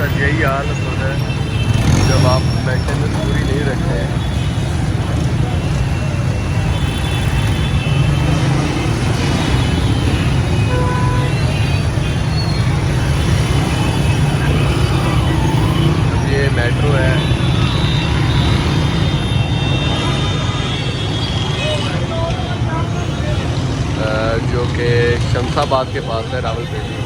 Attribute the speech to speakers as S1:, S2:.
S1: बस यही हालत होता है जब आप मेंटेनेंस पूरी नहीं रखते हैं। अब ये मेट्रो है जो कि शमशाबाद के पास है, रावलपिंडी।